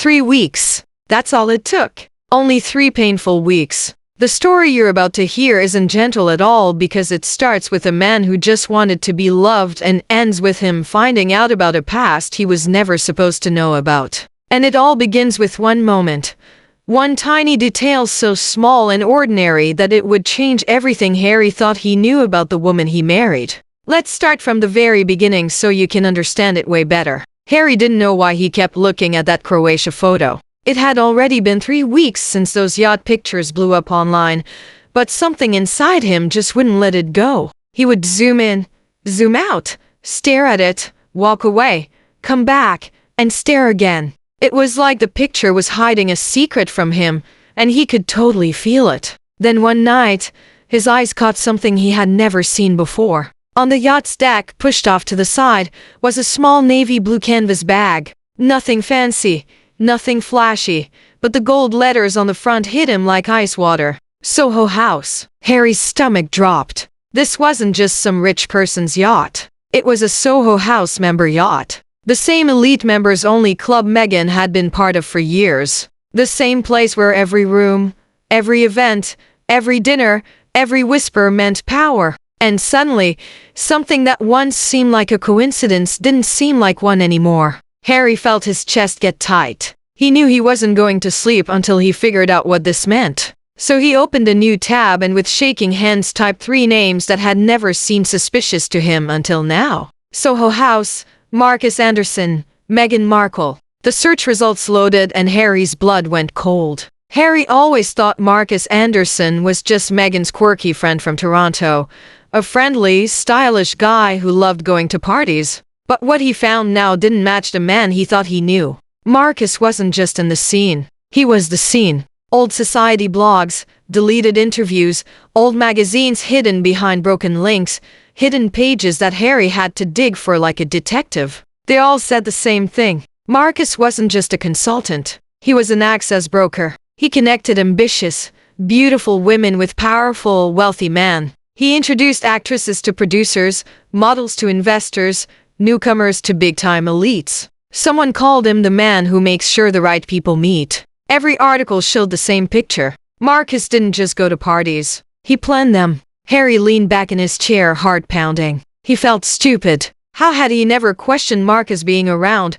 3 weeks. That's all it took. Only 3 painful weeks. The story you're about to hear isn't gentle at all because it starts with a man who just wanted to be loved and ends with him finding out about a past he was never supposed to know about. And it all begins with one moment. One tiny detail so small and ordinary that it would change everything Harry thought he knew about the woman he married. Let's start from the very beginning so you can understand it way better. Harry didn't know why he kept looking at that Croatia photo. It had already been 3 weeks since those yacht pictures blew up online, but something inside him just wouldn't let it go. He would zoom in, zoom out, stare at it, walk away, come back, and stare again. It was like the picture was hiding a secret from him, and he could totally feel it. Then one night, his eyes caught something he had never seen before. On the yacht's deck, pushed off to the side, was a small navy blue canvas bag. Nothing fancy. Nothing flashy, but the gold letters on the front hit him like ice water. Soho House. Harry's stomach dropped. This wasn't just some rich person's yacht. It was a Soho House member yacht. The same elite members-only club Meghan had been part of for years. The same place where every room, every event, every dinner, every whisper meant power. And suddenly, something that once seemed like a coincidence didn't seem like one anymore. Harry felt his chest get tight. He knew he wasn't going to sleep until he figured out what this meant. So he opened a new tab and with shaking hands typed 3 names that had never seemed suspicious to him until now. Soho House, Marcus Anderson, Meghan Markle. The search results loaded and Harry's blood went cold. Harry always thought Marcus Anderson was just Meghan's quirky friend from Toronto. A friendly, stylish guy who loved going to parties. But what he found now didn't match the man he thought he knew. Marcus wasn't just in the scene. He was the scene. Old society blogs, deleted interviews, old magazines hidden behind broken links, hidden pages that Harry had to dig for like a detective. They all said the same thing. Marcus wasn't just a consultant. He was an access broker. He connected ambitious, beautiful women with powerful, wealthy men. He introduced actresses to producers, models to investors, newcomers to big-time elites. Someone called him the man who makes sure the right people meet. Every article showed the same picture. Marcus didn't just go to parties. He planned them. Harry leaned back in his chair, heart pounding. He felt stupid. How had he never questioned Marcus being around?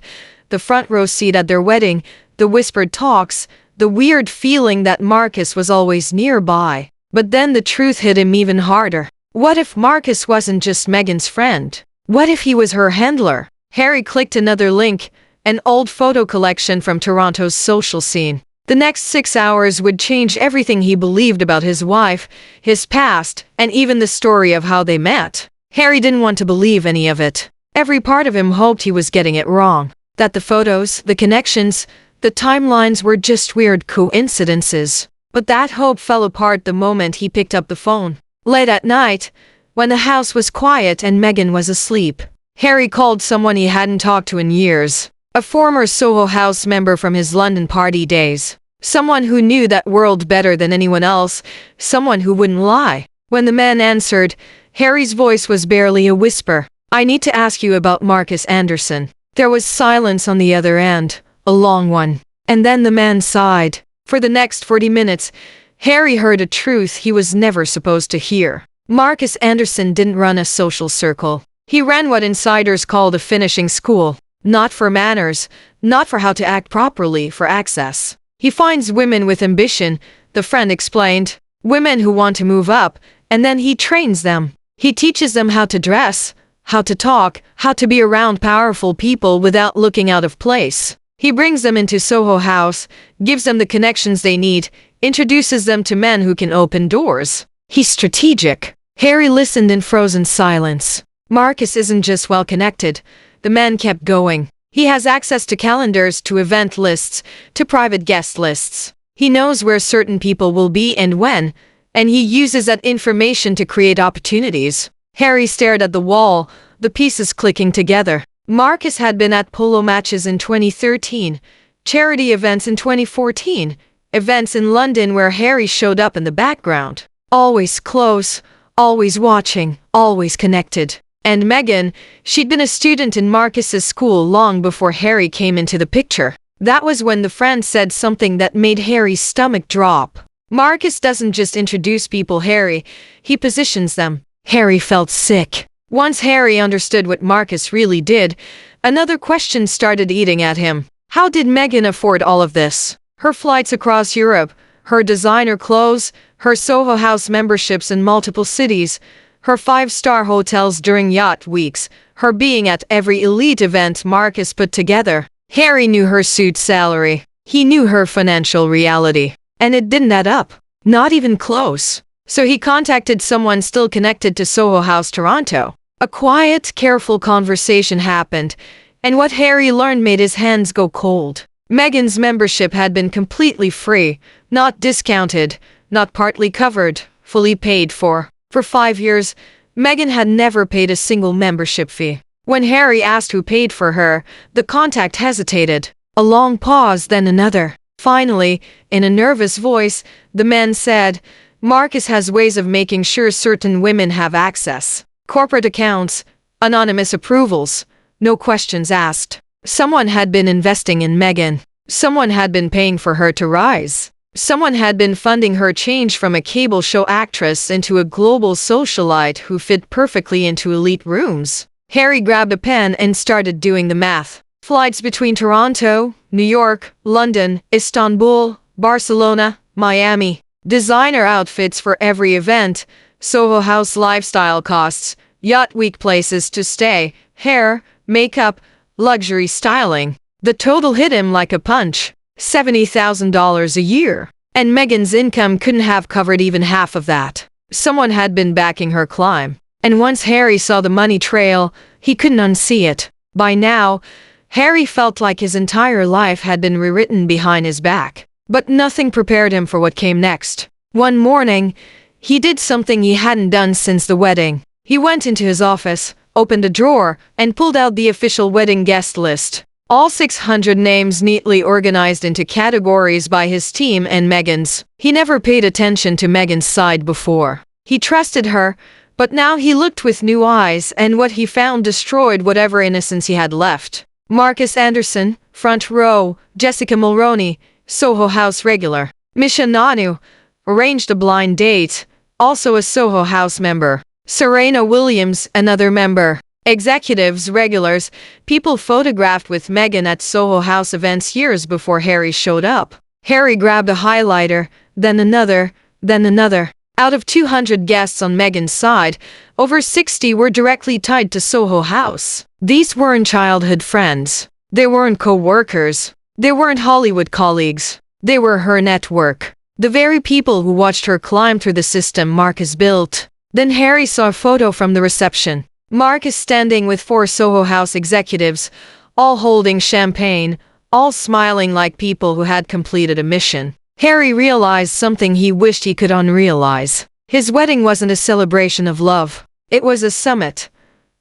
The front row seat at their wedding, the whispered talks, the weird feeling that Marcus was always nearby. But then the truth hit him even harder. What if Marcus wasn't just Meghan's friend? What if he was her handler? Harry clicked another link, an old photo collection from Toronto's social scene. The next 6 hours would change everything he believed about his wife, his past, and even the story of how they met. Harry didn't want to believe any of it. Every part of him hoped he was getting it wrong. That the photos, the connections, the timelines were just weird coincidences. But that hope fell apart the moment he picked up the phone. Late at night, when the house was quiet and Meghan was asleep, Harry called someone he hadn't talked to in years. A former Soho House member from his London party days. Someone who knew that world better than anyone else. Someone who wouldn't lie. When the man answered, Harry's voice was barely a whisper. "I need to ask you about Marcus Anderson." There was silence on the other end, a long one. And then the man sighed. For the next 40 minutes, Harry heard a truth he was never supposed to hear. Marcus Anderson didn't run a social circle. He ran what insiders called a finishing school. Not for manners, not for how to act properly, for access. He finds women with ambition, the friend explained. Women who want to move up, and then he trains them. He teaches them how to dress, how to talk, how to be around powerful people without looking out of place. He brings them into Soho House, gives them the connections they need, introduces them to men who can open doors. He's strategic. Harry listened in frozen silence. Marcus isn't just well-connected. The man kept going. He has access to calendars, to event lists, to private guest lists. He knows where certain people will be and when, and he uses that information to create opportunities. Harry stared at the wall, the pieces clicking together. Marcus had been at polo matches in 2013, charity events in 2014, events in London where Harry showed up in the background. Always close, always watching, always connected. And Meghan, she'd been a student in Marcus's school long before Harry came into the picture. That was when the friend said something that made Harry's stomach drop. Marcus doesn't just introduce people, Harry, he positions them. Harry felt sick. Once Harry understood what Marcus really did, another question started eating at him. How did Meghan afford all of this? Her flights across Europe, her designer clothes, her Soho House memberships in multiple cities, her 5-star hotels during yacht weeks, her being at every elite event Marcus put together. Harry knew her suit salary. He knew her financial reality. And it didn't add up. Not even close. So he contacted someone still connected to Soho House Toronto. A quiet, careful conversation happened, and what Harry learned made his hands go cold. Meghan's membership had been completely free, not discounted, not partly covered, fully paid for. For 5 years, Meghan had never paid a single membership fee. When Harry asked who paid for her, the contact hesitated. A long pause, then another. Finally, in a nervous voice, the man said, Marcus has ways of making sure certain women have access. Corporate accounts, anonymous approvals, no questions asked. Someone had been investing in Meghan. Someone had been paying for her to rise. Someone had been funding her change from a cable show actress into a global socialite who fit perfectly into elite rooms. Harry grabbed a pen and started doing the math. Flights between Toronto, New York, London, Istanbul, Barcelona, Miami. Designer outfits for every event. Soho House lifestyle costs. Yacht week places to stay. Hair, makeup, luxury styling. The total hit him like a punch. $70,000 a year. And Meghan's income couldn't have covered even half of that. Someone had been backing her climb. And once Harry saw the money trail, he couldn't unsee it. By now, Harry felt like his entire life had been rewritten behind his back. But nothing prepared him for what came next. One morning, he did something he hadn't done since the wedding. He went into his office, opened a drawer, and pulled out the official wedding guest list. All 600 names neatly organized into categories by his team and Meghan's. He never paid attention to Meghan's side before. He trusted her, but now he looked with new eyes, and what he found destroyed whatever innocence he had left. Marcus Anderson, front row. Jessica Mulroney, Soho House regular. Misha Nanu, arranged a blind date, also a Soho House member. Serena Williams, another member. Executives, regulars, people photographed with Meghan at Soho House events years before Harry showed up. Harry grabbed a highlighter, then another, then another. Out of 200 guests on Meghan's side, over 60 were directly tied to Soho House. These weren't childhood friends. They weren't co-workers. They weren't Hollywood colleagues. They were her network. The very people who watched her climb through the system Marcus built. Then Harry saw a photo from the reception. Marcus standing with 4 Soho House executives, all holding champagne, all smiling like people who had completed a mission. Harry realized something he wished he could unrealize. His wedding wasn't a celebration of love. It was a summit.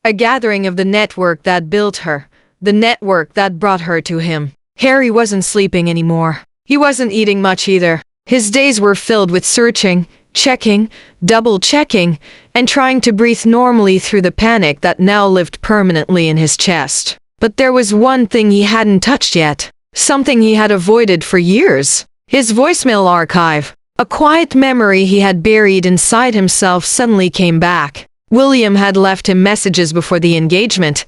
A gathering of the network that built her. The network that brought her to him. Harry wasn't sleeping anymore. He wasn't eating much either. His days were filled with searching, checking, double-checking, and trying to breathe normally through the panic that now lived permanently in his chest. But there was one thing he hadn't touched yet. Something he had avoided for years. His voicemail archive. A quiet memory he had buried inside himself suddenly came back. William had left him messages before the engagement,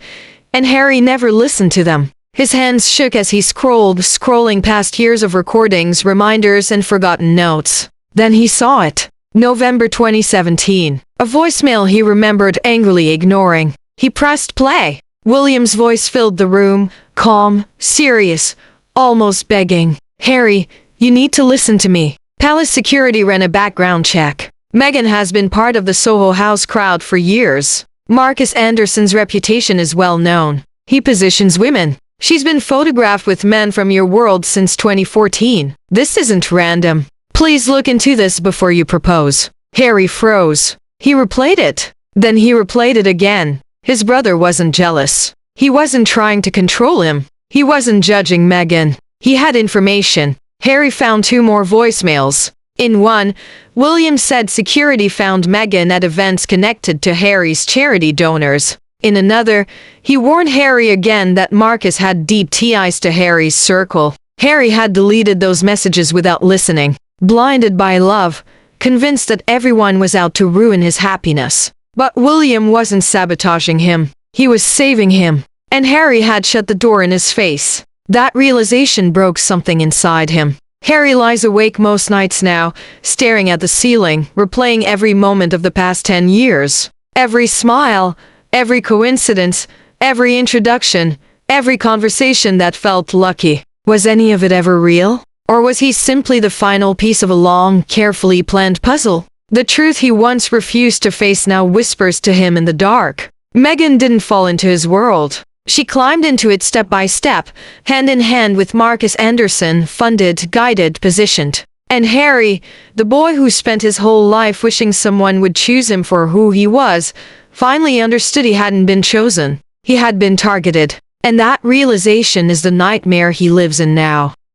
and Harry never listened to them. His hands shook as he scrolling past years of recordings, reminders, and forgotten notes. Then he saw it. November 2017. A voicemail he remembered angrily ignoring. He pressed play. William's voice filled the room, calm, serious, almost begging. Harry, you need to listen to me. Palace security ran a background check. Meghan has been part of the Soho House crowd for years. Marcus Anderson's reputation is well known. He positions women. She's been photographed with men from your world since 2014. This isn't random. Please look into this before you propose. Harry froze. He replayed it. Then he replayed it again. His brother wasn't jealous. He wasn't trying to control him. He wasn't judging Meghan. He had information. Harry found 2 more voicemails. In one, William said security found Meghan at events connected to Harry's charity donors. In another, he warned Harry again that Marcus had deep ties to Harry's circle. Harry had deleted those messages without listening, blinded by love, convinced that everyone was out to ruin his happiness. But William wasn't sabotaging him. He was saving him. And Harry had shut the door in his face. That realization broke something inside him. Harry lies awake most nights now, staring at the ceiling, replaying every moment of the past 10 years. Every smile, every coincidence, every introduction, every conversation that felt lucky. Was any of it ever real? Or was he simply the final piece of a long, carefully planned puzzle? The truth he once refused to face now whispers to him in the dark. Meghan didn't fall into his world. She climbed into it step by step, hand in hand with Marcus Anderson, funded, guided, positioned. And Harry, the boy who spent his whole life wishing someone would choose him for who he was, finally understood he hadn't been chosen. He had been targeted. And that realization is the nightmare he lives in now.